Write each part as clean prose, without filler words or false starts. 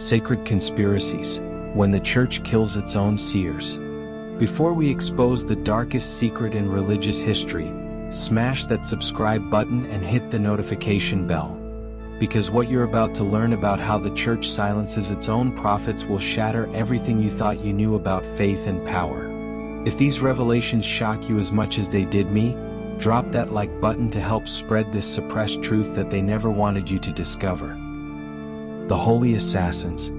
Sacred Conspiracies, when the Church kills its own seers. Before we expose the darkest secret in religious history, smash that subscribe button and hit the notification bell. Because what you're about to learn about how the Church silences its own prophets will shatter everything you thought you knew about faith and power. If these revelations shock you as much as they did me, drop that like button to help spread this suppressed truth that they never wanted you to discover. The Holy Assassins.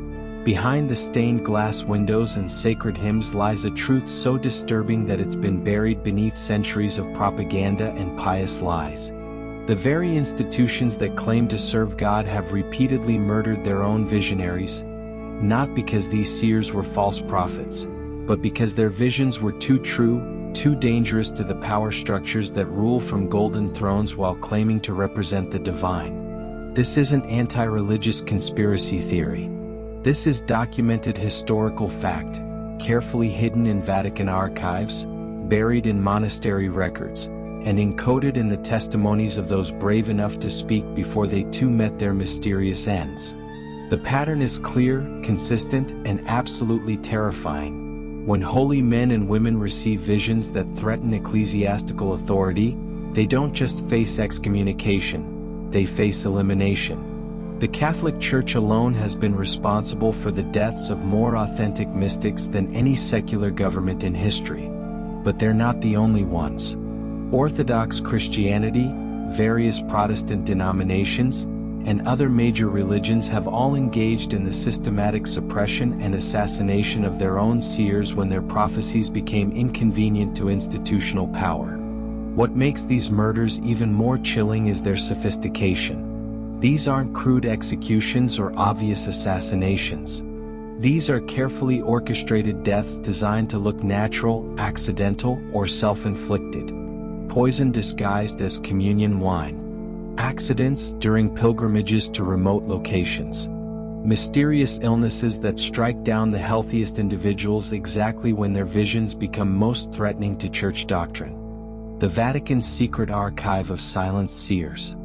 Behind the stained glass windows and sacred hymns lies a truth so disturbing that it's been buried beneath centuries of propaganda and pious lies. The very institutions that claim to serve God have repeatedly murdered their own visionaries, not because these seers were false prophets, but because their visions were too true, too dangerous to the power structures that rule from golden thrones while claiming to represent the divine. This isn't anti-religious conspiracy theory. This is documented historical fact, carefully hidden in Vatican archives, buried in monastery records, and encoded in the testimonies of those brave enough to speak before they too met their mysterious ends. The pattern is clear, consistent, and absolutely terrifying. When holy men and women receive visions that threaten ecclesiastical authority, they don't just face excommunication, they face elimination. The Catholic Church alone has been responsible for the deaths of more authentic mystics than any secular government in history. But they're not the only ones. Orthodox Christianity, various Protestant denominations, and other major religions have all engaged in the systematic suppression and assassination of their own seers when their prophecies became inconvenient to institutional power. What makes these murders even more chilling is their sophistication. These aren't crude executions or obvious assassinations. These are carefully orchestrated deaths designed to look natural, accidental, or self-inflicted. Poison disguised as communion wine. Accidents during pilgrimages to remote locations. Mysterious illnesses that strike down the healthiest individuals exactly when their visions become most threatening to church doctrine. The Vatican Secret Archive of Silenced Seers.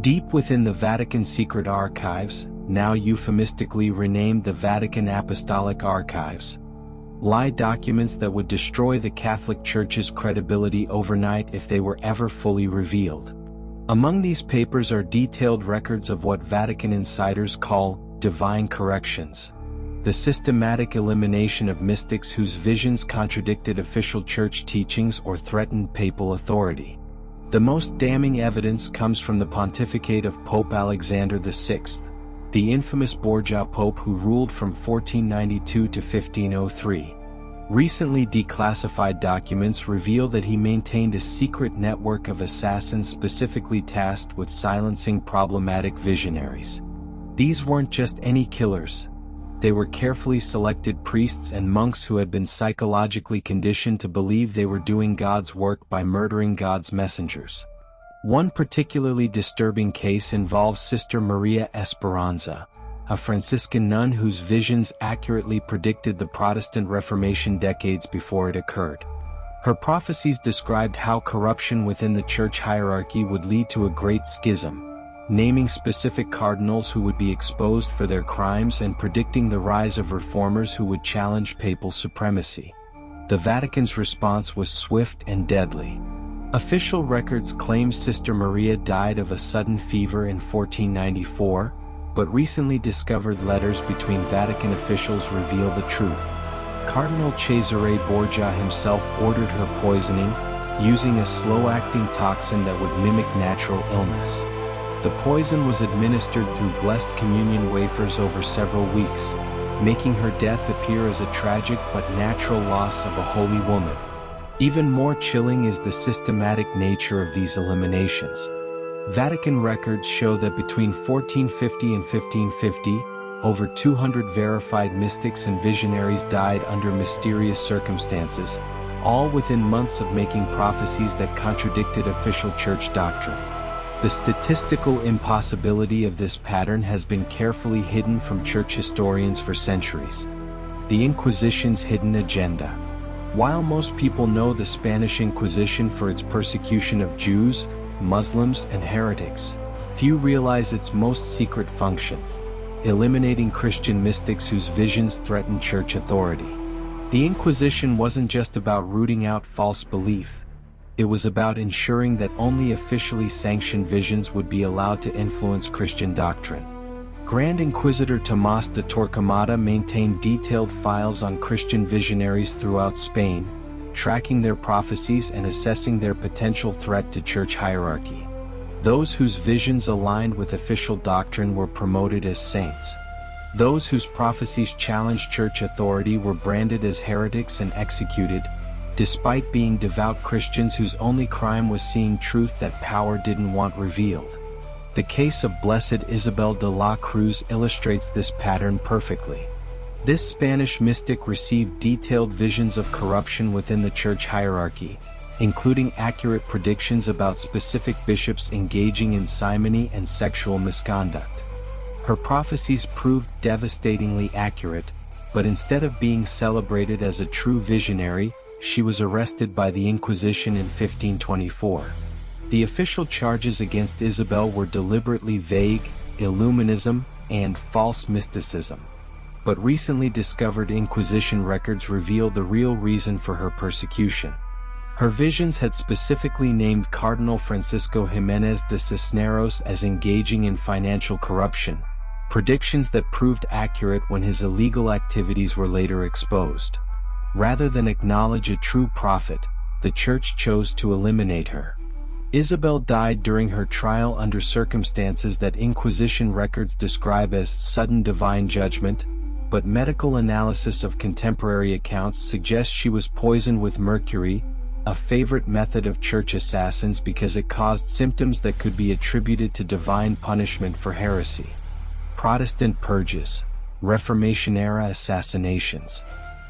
Deep within the Vatican Secret Archives, now euphemistically renamed the Vatican Apostolic Archives, lie documents that would destroy the Catholic Church's credibility overnight if they were ever fully revealed. Among these papers are detailed records of what Vatican insiders call divine corrections, the systematic elimination of mystics whose visions contradicted official church teachings or threatened papal authority. The most damning evidence comes from the pontificate of Pope Alexander VI, the infamous Borgia Pope who ruled from 1492 to 1503. Recently declassified documents reveal that he maintained a secret network of assassins specifically tasked with silencing problematic visionaries. These weren't just any killers. They were carefully selected priests and monks who had been psychologically conditioned to believe they were doing God's work by murdering God's messengers. One particularly disturbing case involves Sister Maria Esperanza, a Franciscan nun whose visions accurately predicted the Protestant Reformation decades before it occurred. Her prophecies described how corruption within the church hierarchy would lead to a great schism, naming specific cardinals who would be exposed for their crimes and predicting the rise of reformers who would challenge papal supremacy. The Vatican's response was swift and deadly. Official records claim Sister Maria died of a sudden fever in 1494, but recently discovered letters between Vatican officials reveal the truth. Cardinal Cesare Borgia himself ordered her poisoning, using a slow-acting toxin that would mimic natural illness. The poison was administered through blessed communion wafers over several weeks, making her death appear as a tragic but natural loss of a holy woman. Even more chilling is the systematic nature of these eliminations. Vatican records show that between 1450 and 1550, over 200 verified mystics and visionaries died under mysterious circumstances, all within months of making prophecies that contradicted official church doctrine. The statistical impossibility of this pattern has been carefully hidden from church historians for centuries. The Inquisition's hidden agenda. While most people know the Spanish Inquisition for its persecution of Jews, Muslims, and heretics, few realize its most secret function: eliminating Christian mystics whose visions threatened church authority. The Inquisition wasn't just about rooting out false belief. It was about ensuring that only officially sanctioned visions would be allowed to influence Christian doctrine. Grand Inquisitor Tomás de Torquemada maintained detailed files on Christian visionaries throughout Spain, tracking their prophecies and assessing their potential threat to church hierarchy. Those whose visions aligned with official doctrine were promoted as saints. Those whose prophecies challenged church authority were branded as heretics and executed, despite being devout Christians whose only crime was seeing truth that power didn't want revealed. The case of Blessed Isabel de la Cruz illustrates this pattern perfectly. This Spanish mystic received detailed visions of corruption within the church hierarchy, including accurate predictions about specific bishops engaging in simony and sexual misconduct. Her prophecies proved devastatingly accurate, but instead of being celebrated as a true visionary, she was arrested by the Inquisition in 1524. The official charges against Isabel were deliberately vague, Illuminism, and false mysticism. But recently discovered Inquisition records reveal the real reason for her persecution. Her visions had specifically named Cardinal Francisco Jiménez de Cisneros as engaging in financial corruption, predictions that proved accurate when his illegal activities were later exposed. Rather than acknowledge a true prophet, the Church chose to eliminate her. Isabel died during her trial under circumstances that Inquisition records describe as sudden divine judgment, but medical analysis of contemporary accounts suggests she was poisoned with mercury, a favorite method of church assassins because it caused symptoms that could be attributed to divine punishment for heresy. Protestant purges, Reformation-era assassinations.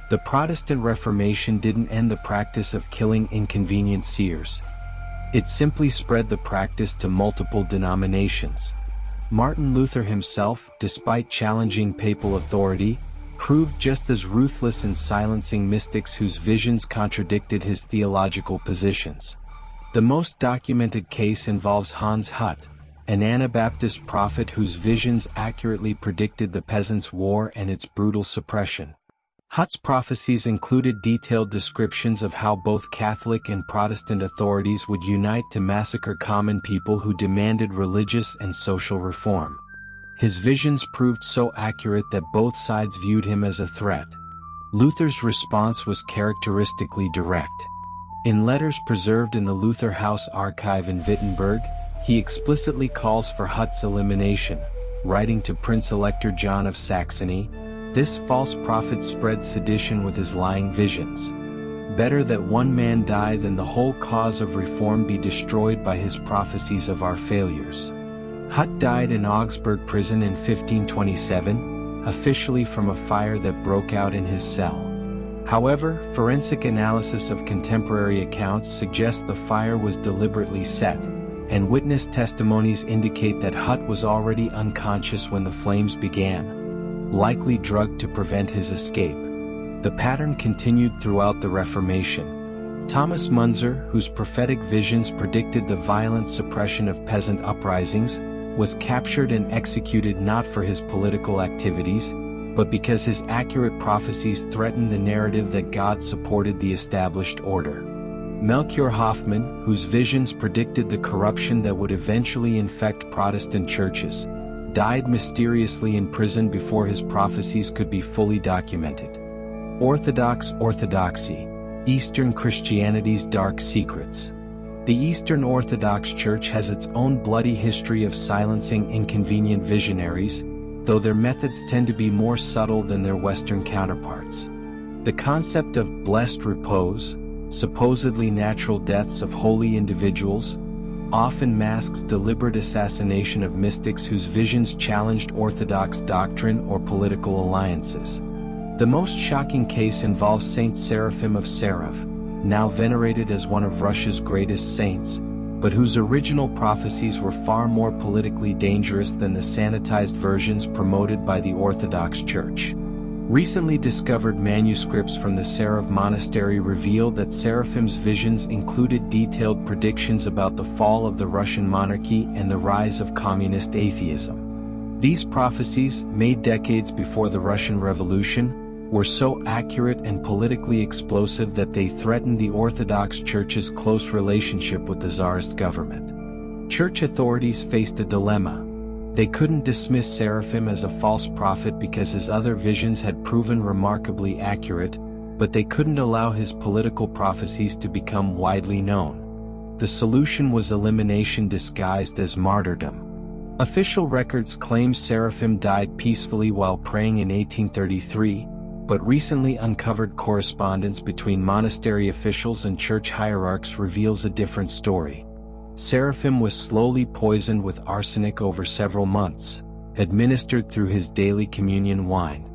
The Protestant Reformation didn't end the practice of killing inconvenient seers. It simply spread the practice to multiple denominations. Martin Luther himself, despite challenging papal authority, proved just as ruthless in silencing mystics whose visions contradicted his theological positions. The most documented case involves Hans Hut, an Anabaptist prophet whose visions accurately predicted the Peasants' War and its brutal suppression. Hut's prophecies included detailed descriptions of how both Catholic and Protestant authorities would unite to massacre common people who demanded religious and social reform. His visions proved so accurate that both sides viewed him as a threat. Luther's response was characteristically direct. In letters preserved in the Luther House archive in Wittenberg, he explicitly calls for Hut's elimination, writing to Prince-Elector John of Saxony, "This false prophet spread sedition with his lying visions. Better that one man die than the whole cause of reform be destroyed by his prophecies of our failures." Hut died in Augsburg prison in 1527, officially from a fire that broke out in his cell. However, forensic analysis of contemporary accounts suggests the fire was deliberately set, and witness testimonies indicate that Hut was already unconscious when the flames began, likely drugged to prevent his escape. The pattern continued throughout the Reformation. Thomas Munzer, whose prophetic visions predicted the violent suppression of peasant uprisings, was captured and executed not for his political activities, but because his accurate prophecies threatened the narrative that God supported the established order. Melchior Hoffman, whose visions predicted the corruption that would eventually infect Protestant churches, died mysteriously in prison before his prophecies could be fully documented. Orthodox Orthodoxy, Eastern Christianity's dark secrets. The Eastern Orthodox Church has its own bloody history of silencing inconvenient visionaries, though their methods tend to be more subtle than their Western counterparts. The concept of blessed repose, supposedly natural deaths of holy individuals, often masks deliberate assassination of mystics whose visions challenged orthodox doctrine or political alliances. The most shocking case involves Saint Seraphim of Sarov, now venerated as one of Russia's greatest saints, but whose original prophecies were far more politically dangerous than the sanitized versions promoted by the Orthodox Church. Recently discovered manuscripts from the Sarov monastery reveal that Seraphim's visions included detailed predictions about the fall of the Russian monarchy and the rise of communist atheism. These prophecies, made decades before the Russian Revolution, were so accurate and politically explosive that they threatened the Orthodox Church's close relationship with the Tsarist government. Church authorities faced a dilemma. They couldn't dismiss Seraphim as a false prophet because his other visions had proven remarkably accurate, but they couldn't allow his political prophecies to become widely known. The solution was elimination disguised as martyrdom. Official records claim Seraphim died peacefully while praying in 1833, but recently uncovered correspondence between monastery officials and church hierarchs reveals a different story. Seraphim was slowly poisoned with arsenic over several months, administered through his daily communion wine.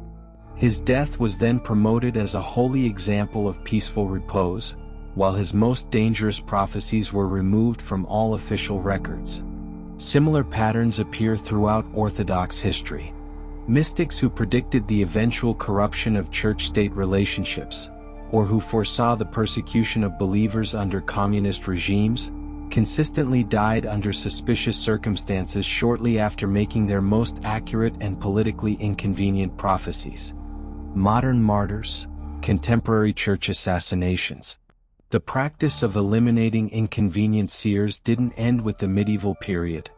His death was then promoted as a holy example of peaceful repose, while his most dangerous prophecies were removed from all official records. Similar patterns appear throughout Orthodox history. Mystics who predicted the eventual corruption of church-state relationships, or who foresaw the persecution of believers under communist regimes, consistently died under suspicious circumstances shortly after making their most accurate and politically inconvenient prophecies. Modern martyrs, contemporary church assassinations. The practice of eliminating inconvenient seers didn't end with the medieval period.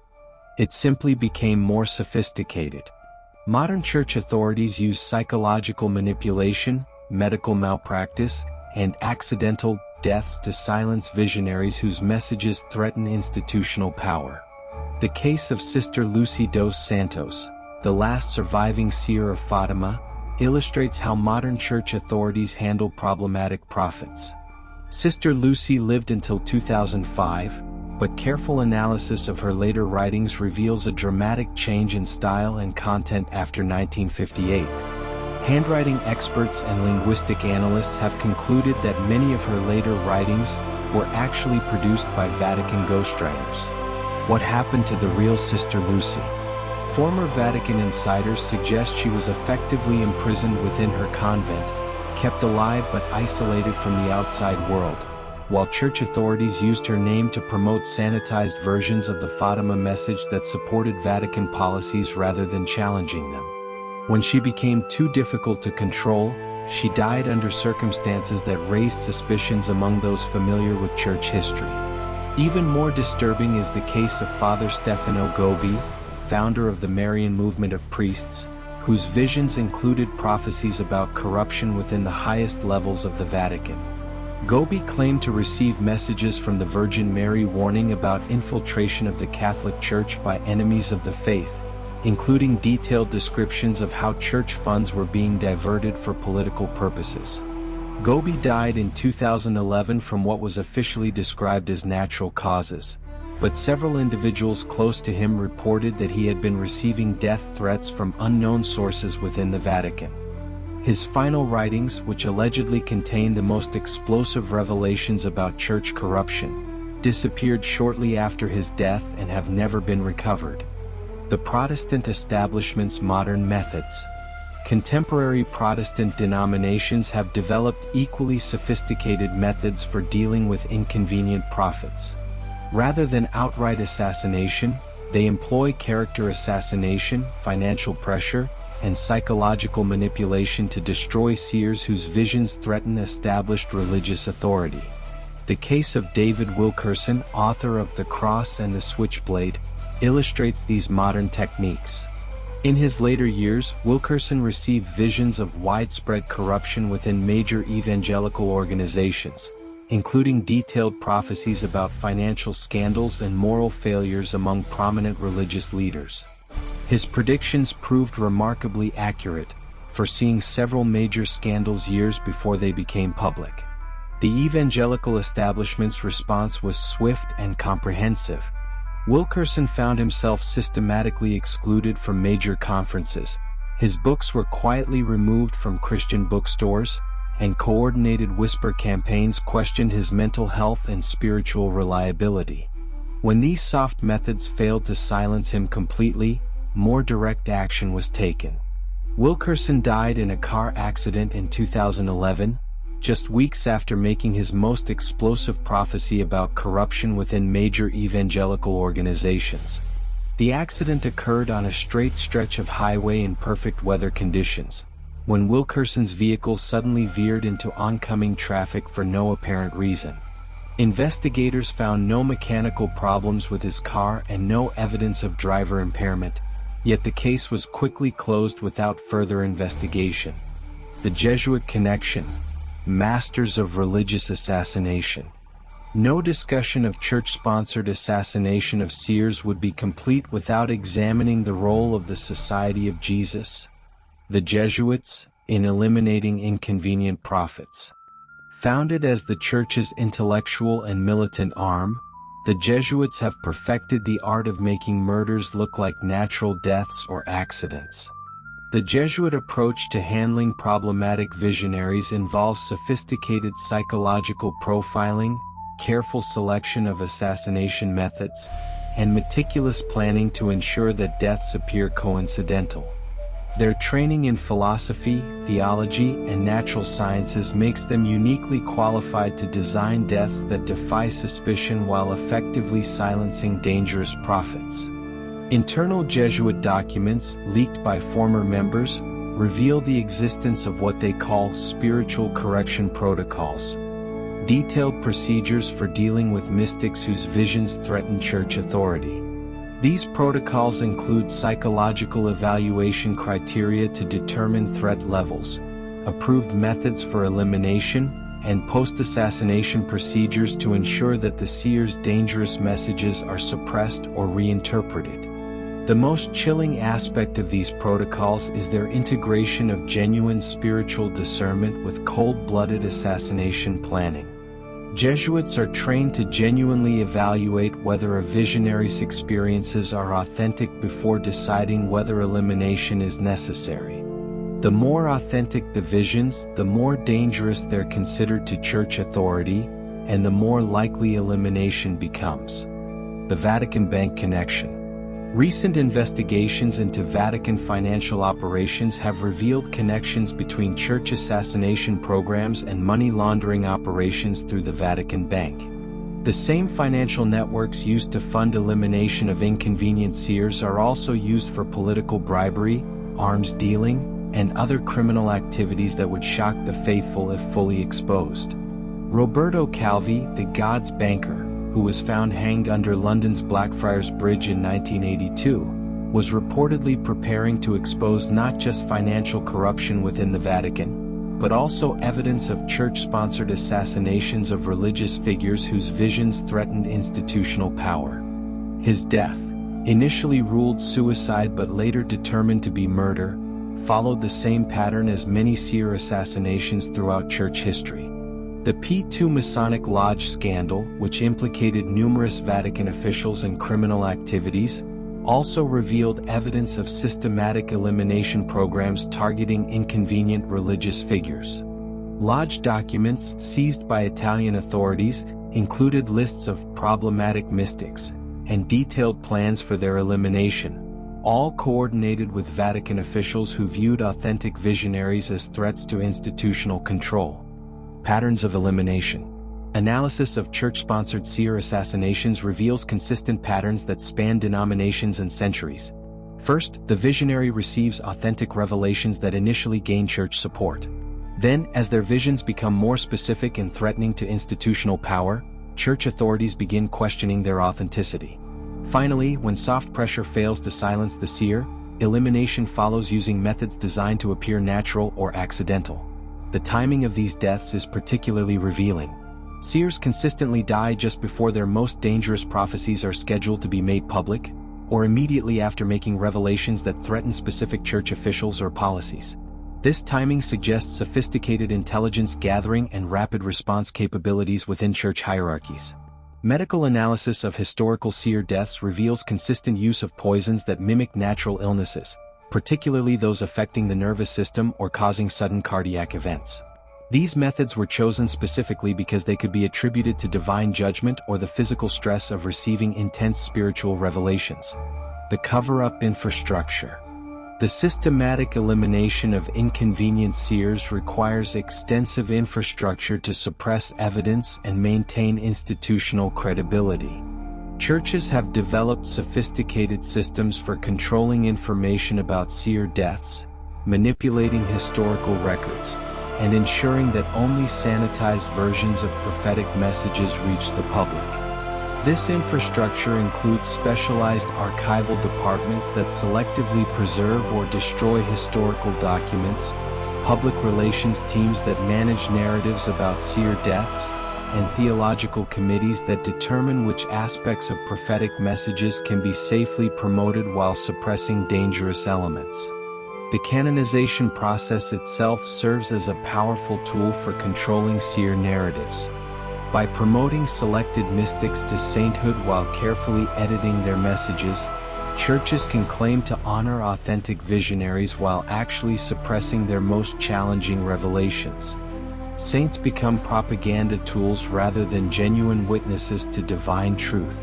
It simply became more sophisticated. Modern church authorities use psychological manipulation, medical malpractice, and accidental deaths to silence visionaries whose messages threaten institutional power. The case of Sister Lucy dos Santos, the last surviving seer of Fatima, illustrates how modern church authorities handle problematic prophets. Sister Lucy lived until 2005, but careful analysis of her later writings reveals a dramatic change in style and content after 1958. Handwriting experts and linguistic analysts have concluded that many of her later writings were actually produced by Vatican ghostwriters. What happened to the real Sister Lucy? Former Vatican insiders suggest she was effectively imprisoned within her convent, kept alive but isolated from the outside world, while church authorities used her name to promote sanitized versions of the Fatima message that supported Vatican policies rather than challenging them. When she became too difficult to control, she died under circumstances that raised suspicions among those familiar with church history. Even more disturbing is the case of Father Stefano Gobi, founder of the Marian movement of priests, whose visions included prophecies about corruption within the highest levels of the Vatican. Gobi claimed to receive messages from the Virgin Mary warning about infiltration of the Catholic Church by enemies of the faith, including detailed descriptions of how church funds were being diverted for political purposes. Gobi died in 2011 from what was officially described as natural causes, but several individuals close to him reported that he had been receiving death threats from unknown sources within the Vatican. His final writings, which allegedly contained the most explosive revelations about church corruption, disappeared shortly after his death and have never been recovered. The Protestant establishment's modern methods. Contemporary Protestant denominations have developed equally sophisticated methods for dealing with inconvenient prophets. Rather than outright assassination, they employ character assassination, financial pressure, and psychological manipulation to destroy seers whose visions threaten established religious authority. The case of David Wilkerson, author of The Cross and the Switchblade, illustrates these modern techniques. In his later years, Wilkerson received visions of widespread corruption within major evangelical organizations, including detailed prophecies about financial scandals and moral failures among prominent religious leaders. His predictions proved remarkably accurate, foreseeing several major scandals years before they became public. The evangelical establishment's response was swift and comprehensive. Wilkerson found himself systematically excluded from major conferences. His books were quietly removed from Christian bookstores, and coordinated whisper campaigns questioned his mental health and spiritual reliability. When these soft methods failed to silence him completely, more direct action was taken. Wilkerson died in a car accident in 2011, just weeks after making his most explosive prophecy about corruption within major evangelical organizations. The accident occurred on a straight stretch of highway in perfect weather conditions, when Wilkerson's vehicle suddenly veered into oncoming traffic for no apparent reason. Investigators found no mechanical problems with his car and no evidence of driver impairment, yet the case was quickly closed without further investigation. The Jesuit connection, masters of religious assassination. No discussion of church-sponsored assassination of seers would be complete without examining the role of the Society of Jesus, the Jesuits, in eliminating inconvenient prophets. Founded as the Church's intellectual and militant arm, the Jesuits have perfected the art of making murders look like natural deaths or accidents. The Jesuit approach to handling problematic visionaries involves sophisticated psychological profiling, careful selection of assassination methods, and meticulous planning to ensure that deaths appear coincidental. Their training in philosophy, theology, and natural sciences makes them uniquely qualified to design deaths that defy suspicion while effectively silencing dangerous prophets. Internal Jesuit documents, leaked by former members, reveal the existence of what they call spiritual correction protocols, detailed procedures for dealing with mystics whose visions threaten church authority. These protocols include psychological evaluation criteria to determine threat levels, approved methods for elimination, and post-assassination procedures to ensure that the seer's dangerous messages are suppressed or reinterpreted. The most chilling aspect of these protocols is their integration of genuine spiritual discernment with cold-blooded assassination planning. Jesuits are trained to genuinely evaluate whether a visionary's experiences are authentic before deciding whether elimination is necessary. The more authentic the visions, the more dangerous they're considered to church authority, and the more likely elimination becomes. The Vatican Bank connection. Recent investigations into Vatican financial operations have revealed connections between church assassination programs and money laundering operations through the Vatican Bank. The same financial networks used to fund elimination of inconvenient seers are also used for political bribery, arms dealing, and other criminal activities that would shock the faithful if fully exposed. Roberto Calvi, the God's banker, who was found hanged under London's Blackfriars Bridge in 1982, was reportedly preparing to expose not just financial corruption within the Vatican, but also evidence of church-sponsored assassinations of religious figures whose visions threatened institutional power. His death, initially ruled suicide but later determined to be murder, followed the same pattern as many seer assassinations throughout church history. The P2 Masonic Lodge scandal, which implicated numerous Vatican officials and criminal activities, also revealed evidence of systematic elimination programs targeting inconvenient religious figures. Lodge documents seized by Italian authorities included lists of problematic mystics and detailed plans for their elimination, all coordinated with Vatican officials who viewed authentic visionaries as threats to institutional control. Patterns of elimination. Analysis of church-sponsored seer assassinations reveals consistent patterns that span denominations and centuries. First, the visionary receives authentic revelations that initially gain church support. Then, as their visions become more specific and threatening to institutional power, church authorities begin questioning their authenticity. Finally, when soft pressure fails to silence the seer, elimination follows using methods designed to appear natural or accidental. The timing of these deaths is particularly revealing. Seers consistently die just before their most dangerous prophecies are scheduled to be made public, or immediately after making revelations that threaten specific church officials or policies. This timing suggests sophisticated intelligence gathering and rapid response capabilities within church hierarchies. Medical analysis of historical seer deaths reveals consistent use of poisons that mimic natural illnesses, particularly those affecting the nervous system or causing sudden cardiac events. These methods were chosen specifically because they could be attributed to divine judgment or the physical stress of receiving intense spiritual revelations. The cover-up infrastructure. The systematic elimination of inconvenient seers requires extensive infrastructure to suppress evidence and maintain institutional credibility. Churches have developed sophisticated systems for controlling information about seer deaths, manipulating historical records, and ensuring that only sanitized versions of prophetic messages reach the public. This infrastructure includes specialized archival departments that selectively preserve or destroy historical documents, public relations teams that manage narratives about seer deaths, and theological committees that determine which aspects of prophetic messages can be safely promoted while suppressing dangerous elements. The canonization process itself serves as a powerful tool for controlling seer narratives. By promoting selected mystics to sainthood while carefully editing their messages, churches can claim to honor authentic visionaries while actually suppressing their most challenging revelations. Saints become propaganda tools rather than genuine witnesses to divine truth,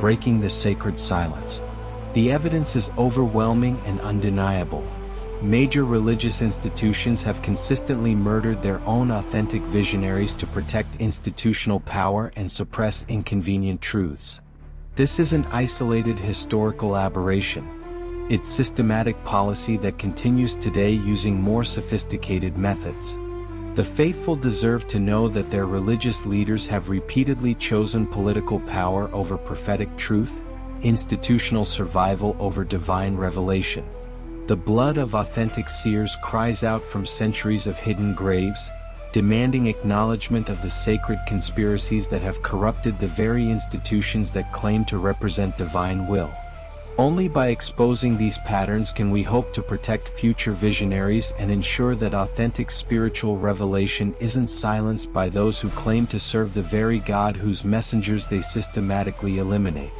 breaking the sacred silence. The evidence is overwhelming and undeniable. Major religious institutions have consistently murdered their own authentic visionaries to protect institutional power and suppress inconvenient truths. This isn't isolated historical aberration. It's systematic policy that continues today using more sophisticated methods. The faithful deserve to know that their religious leaders have repeatedly chosen political power over prophetic truth, institutional survival over divine revelation. The blood of authentic seers cries out from centuries of hidden graves, demanding acknowledgement of the sacred conspiracies that have corrupted the very institutions that claim to represent divine will. Only by exposing these patterns can we hope to protect future visionaries and ensure that authentic spiritual revelation isn't silenced by those who claim to serve the very God whose messengers they systematically eliminate.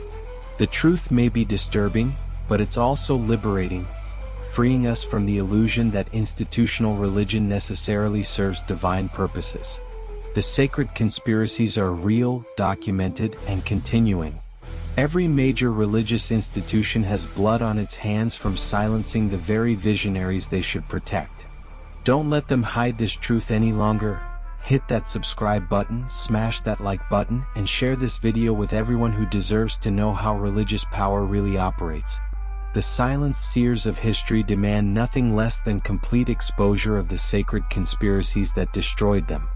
The truth may be disturbing, but it's also liberating, freeing us from the illusion that institutional religion necessarily serves divine purposes. The sacred conspiracies are real, documented, and continuing. Every major religious institution has blood on its hands from silencing the very visionaries they should protect. Don't let them hide this truth any longer. Hit that subscribe button, smash that like button, and share this video with everyone who deserves to know how religious power really operates. The silenced seers of history demand nothing less than complete exposure of the sacred conspiracies that destroyed them.